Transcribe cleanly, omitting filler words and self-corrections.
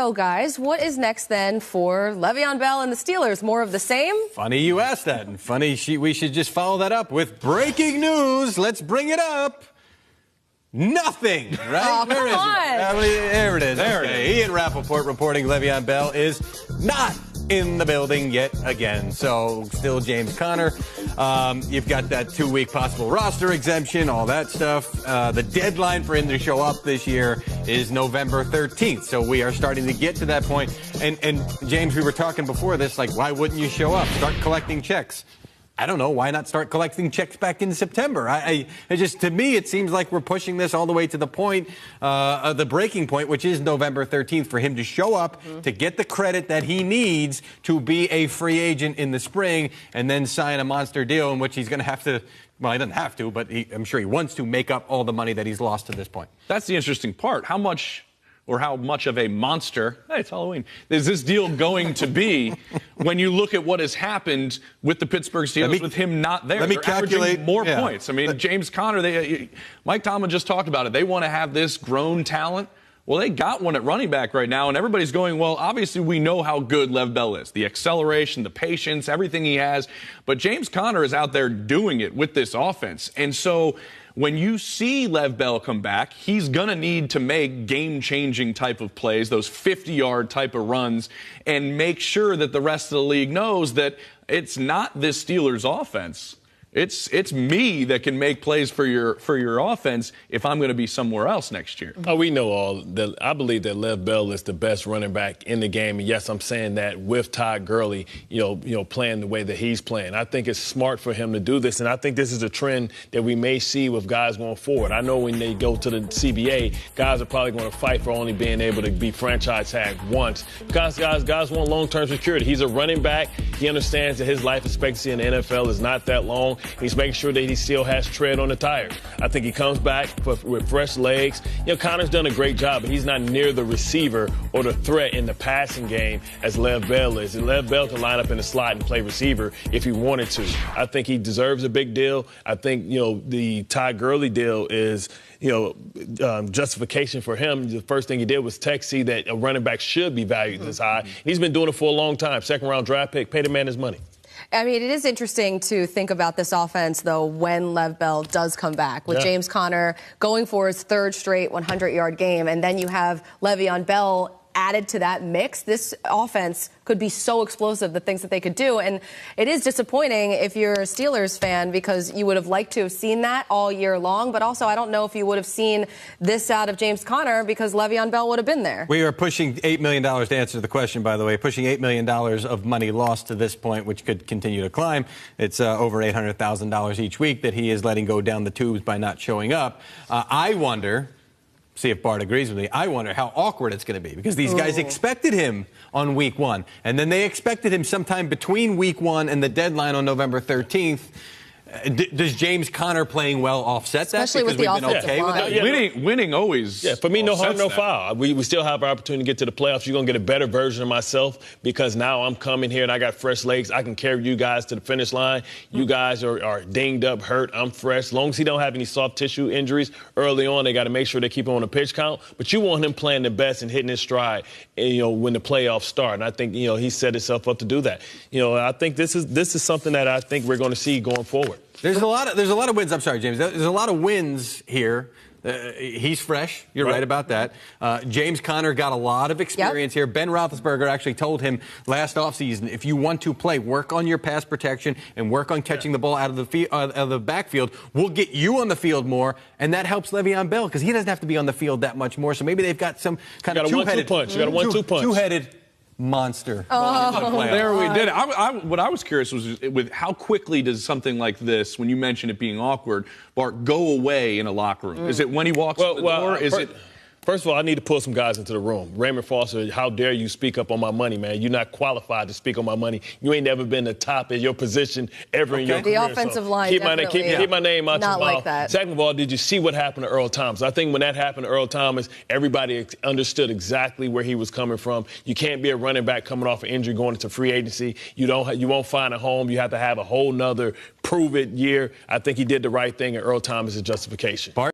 So, guys, what is next then for Le'Veon Bell and the Steelers? More of the same? Funny you asked that, and funny we should just follow that up with breaking news. Let's bring it up. Nothing, right? Oh, come on. There it is. There it is. Ian Rappaport reporting Le'Veon Bell is not in the building yet again. So still James Conner. You've got that 2-week possible roster exemption, all that stuff. The deadline for him to show up this year is November 13th. So we are starting to get to that point. And James, we were talking before this, like, why wouldn't you show up? Start collecting checks. I don't know. Why not start collecting checks back in September? To me, it seems like we're pushing this all the way to the point, the breaking point, which is November 13th, for him to show up, to get the credit that he needs to be a free agent in the spring, and then sign a monster deal in which he's going to have to, well, he doesn't have to, but I'm sure he wants to make up all the money that he's lost to this point. That's the interesting part. How much of a monster, hey, it's Halloween, is this deal going to be when you look at what has happened with the Pittsburgh Steelers with him not there? Let me They're calculate more points. I mean, James Conner, Mike Tomlin just talked about it. They want to have this grown talent. Well, they got one at running back right now, and everybody's going, well, obviously we know how good Lev Bell is. The acceleration, the patience, everything he has. But James Conner is out there doing it with this offense. And so when you see Lev Bell come back, he's going to need to make game-changing type of plays, those 50-yard type of runs, and make sure that the rest of the league knows that it's not this Steelers offense. It's me that can make plays for your offense if I'm going to be somewhere else next year. Oh, we know all that. I believe that Lev Bell is the best running back in the game. And yes, I'm saying that with Todd Gurley, playing the way that he's playing. I think it's smart for him to do this, and I think this is a trend that we may see with guys going forward. I know when they go to the CBA, guys are probably going to fight for only being able to be franchise tagged once. Because guys want long-term security. He's a running back. He understands that his life expectancy in the NFL is not that long. He's making sure that he still has tread on the tires. I think he comes back with fresh legs. Connor's done a great job, but he's not near the receiver or the threat in the passing game as Lev Bell is. And Lev Bell can line up in the slot and play receiver if he wanted to. I think he deserves a big deal. I think, the Todd Gurley deal is, justification for him. The first thing he did was see that a running back should be valued this high. He's been doing it for a long time. Second-round draft pick, pay the man his money. I mean, it is interesting to think about this offense, though, when Lev Bell does come back, with James Conner going for his third straight 100-yard game, and then you have Le'Veon Bell added to that mix. This offense could be so explosive, the things that they could do. And it is disappointing if you're a Steelers fan, because you would have liked to have seen that all year long. But also, I don't know if you would have seen this out of James Conner, because Le'Veon Bell would have been there. We are pushing $8 million to answer the question, by the way, pushing $8 million of money lost to this point, which could continue to climb. It's over $800,000 each week that he is letting go down the tubes by not showing up. I wonder, see if Bart agrees with me, I wonder how awkward it's going to be, because these guys expected him on week 1, and then they expected him sometime between week 1 and the deadline on November 13th. Does James Conner playing well offset that? Especially with the offensive line. Winning always. Yeah, for me, no harm, no foul. We still have our opportunity to get to the playoffs. You're going to get a better version of myself, because now I'm coming here and I got fresh legs. I can carry you guys to the finish line. You guys are dinged up, hurt. I'm fresh. As long as he don't have any soft tissue injuries early on, they got to make sure they keep him on a pitch count. But you want him playing the best and hitting his stride, when the playoffs start. And I think, he set himself up to do that. I think this is something that I think we're going to see going forward. There's a lot of wins. I'm sorry, James. There's a lot of wins here. He's fresh. You're right about that. James Conner got a lot of experience here. Ben Roethlisberger actually told him last offseason, if you want to play, work on your pass protection and work on catching the ball out of the backfield. We'll get you on the field more, and that helps Le'Veon Bell, because he doesn't have to be on the field that much more. So maybe they've got some kind of two-headed punch. You got a 1-2 punch. Two-headed monster. There we did it. What I was curious was with how quickly does something like this, when you mention it being awkward, Bart, go away in a locker room? Is it when he walks in the door? First of all, I need to pull some guys into the room. Raymond Foster, how dare you speak up on my money, man? You're not qualified to speak on my money. You ain't never been the top in your position ever in your career. The offensive line keep my name out your mouth. Like that. Second of all, did you see what happened to Earl Thomas? I think when that happened to Earl Thomas, everybody understood exactly where he was coming from. You can't be a running back coming off an injury going into free agency. You won't find a home. You have to have a whole nother prove-it year. I think he did the right thing, and Earl Thomas is justification. Bart?